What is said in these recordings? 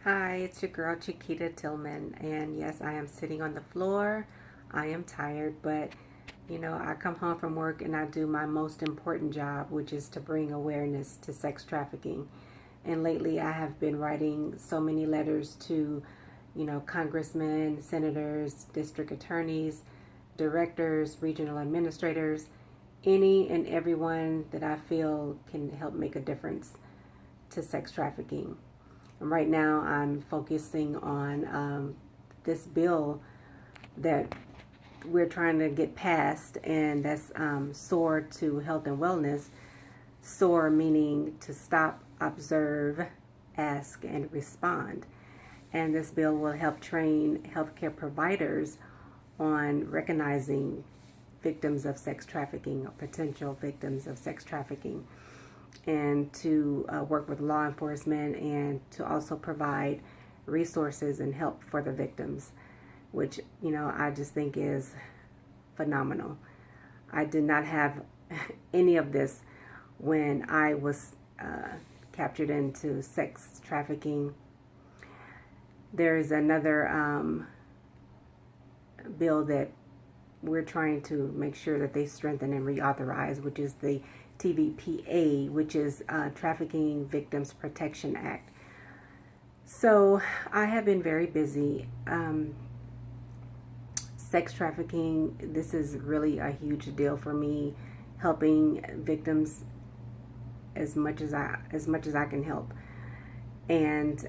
Hi, it's your girl Chiquita Tillman, and yes, I am sitting on the floor. I am tired, but I come home from work and I do my most important job, which is to bring awareness to sex trafficking. And lately, I have been writing so many letters to, congressmen, senators, district attorneys, directors, regional administrators, any and everyone that I feel can help make a difference to sex trafficking. Right now, I'm focusing on this bill that we're trying to get passed, and that's SOAR to Health and Wellness. SOAR meaning to stop, observe, ask, and respond. And this bill will help train healthcare providers on recognizing victims of sex trafficking or potential victims of sex trafficking, and to work with law enforcement and to also provide resources and help for the victims, which, I just think is phenomenal. I did not have any of this when I was captured into sex trafficking. There is another bill that we're trying to make sure that they strengthen and reauthorize, which is the TVPA, which is Trafficking Victims Protection Act. So I have been very busy. Sex trafficking, this is really a huge deal for me, helping victims as much as I can help. And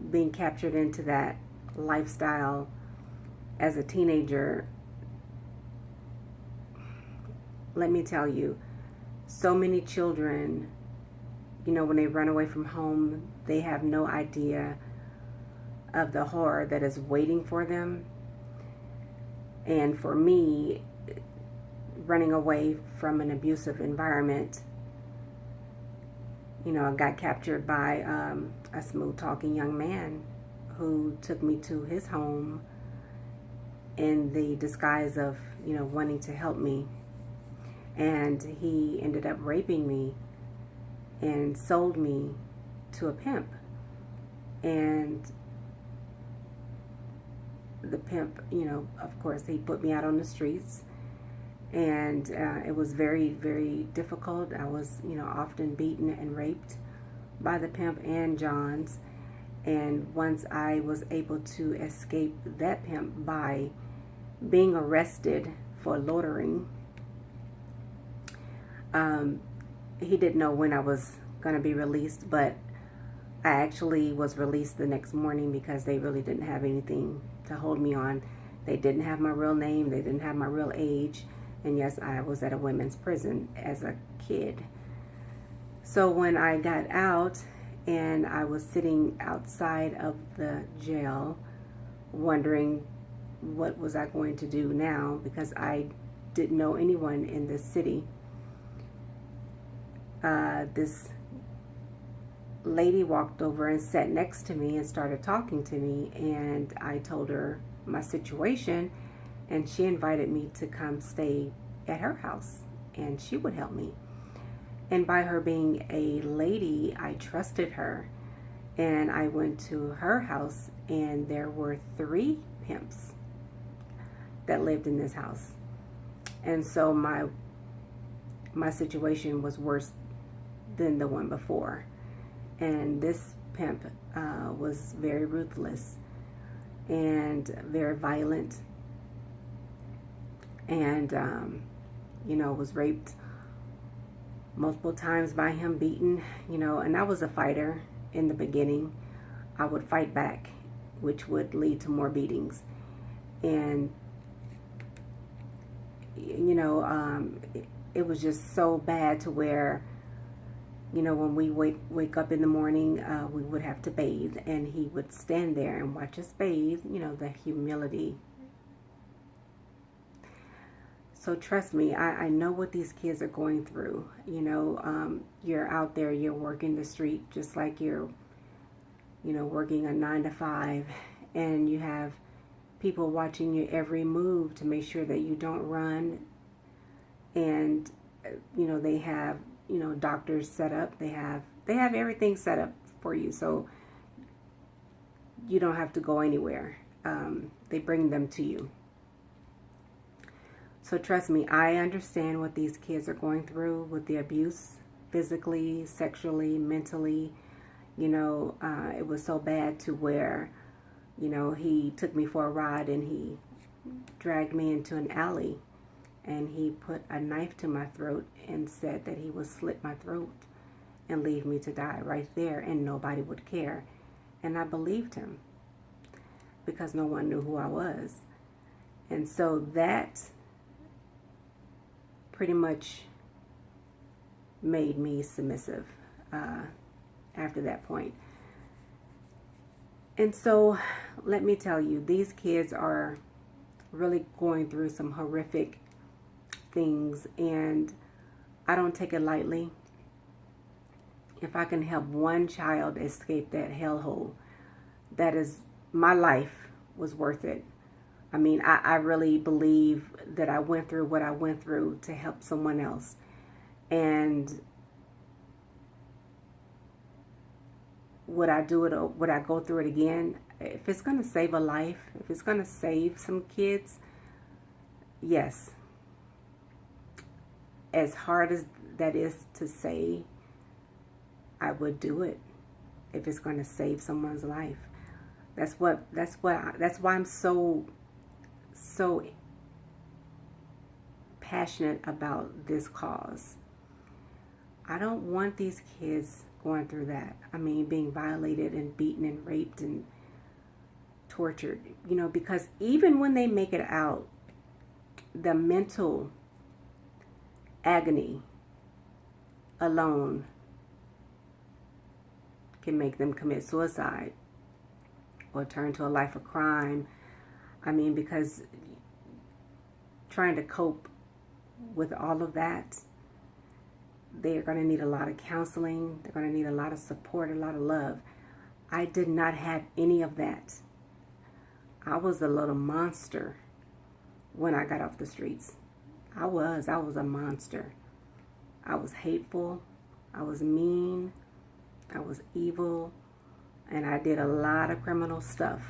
being captured into that lifestyle as a teenager, let me tell you, so many children, when they run away from home, they have no idea of the horror that is waiting for them. And for me, running away from an abusive environment, I got captured by a smooth talking young man who took me to his home in the disguise of, wanting to help me. And he ended up raping me and sold me to a pimp. And the pimp, of course, he put me out on the streets. And it was very, very difficult. I was, often beaten and raped by the pimp and Johns. And once I was able to escape that pimp by being arrested for loitering, he didn't know when I was going to be released, but I actually was released the next morning because they really didn't have anything to hold me on. They didn't have my real name. They didn't have my real age. And yes, I was at a women's prison as a kid. So when I got out and I was sitting outside of the jail wondering what was I going to do now, because I didn't know anyone in this city, this lady walked over and sat next to me and started talking to me, and I told her my situation, and she invited me to come stay at her house and she would help me. And by her being a lady, I trusted her, and I went to her house, and there were 3 pimps that lived in this house. And so my situation was worse than the one before. And this pimp was very ruthless and very violent, and was raped multiple times by him, beaten, and I was a fighter in the beginning. I would fight back, which would lead to more beatings. And it was just so bad to where, when we wake up in the morning, we would have to bathe, and he would stand there and watch us bathe, the humility. So trust me, I know what these kids are going through. You're out there, you're working the street just like you're, working a 9 to 5, and you have people watching your every move to make sure that you don't run. And, they have, doctors set up, they have they have everything set up for you, so you don't have to go anywhere. They bring them to you. So trust me, I understand what these kids are going through with the abuse, physically, sexually, mentally. It was so bad to where, he took me for a ride and he dragged me into an alley and he put a knife to my throat and said that he would slit my throat and leave me to die right there and nobody would care. And I believed him because no one knew who I was. And so that pretty much made me submissive after that point. And so let me tell you, these kids are really going through some horrific things, and I don't take it lightly. If I can help one child escape that hellhole, that is, my life was worth it. I mean, I really believe that I went through what I went through to help someone else. And would I do it? Would I go through it again? If it's going to save a life, if it's going to save some kids, yes. As hard as that is to say, I would do it if it's going to save someone's life. That's why I'm so passionate about this cause. I don't want these kids going through that. I mean, being violated and beaten and raped and tortured, because even when they make it out, the mental agony alone can make them commit suicide or turn to a life of crime. I mean, because trying to cope with all of that, they're going to need a lot of counseling. They're going to need a lot of support, a lot of love. I did not have any of that. I was a little monster when I got off the streets. I was a monster. I was hateful. I was mean. I was evil. And I did a lot of criminal stuff.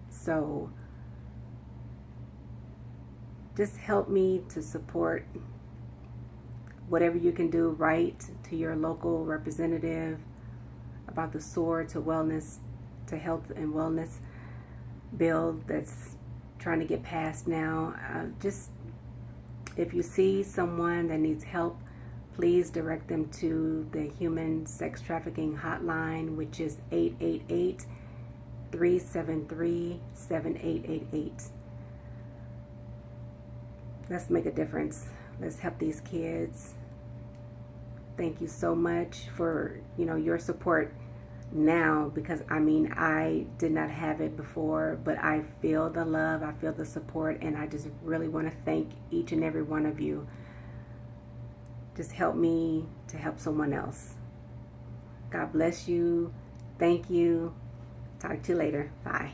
So just help me to support whatever you can do. Write to your local representative about the SOAR to Wellness, to Health and Wellness bill that's trying to get passed now. Just if you see someone that needs help, please direct them to the Human Sex Trafficking Hotline, which is 888-373-7888. Let's make a difference. Let's help these kids. Thank you so much for, your support now, because I did not have it before, but I feel the love, I feel the support, and I just really want to thank each and every one of you. Just help me to help someone else. God bless you. Thank you. Talk to you later. Bye.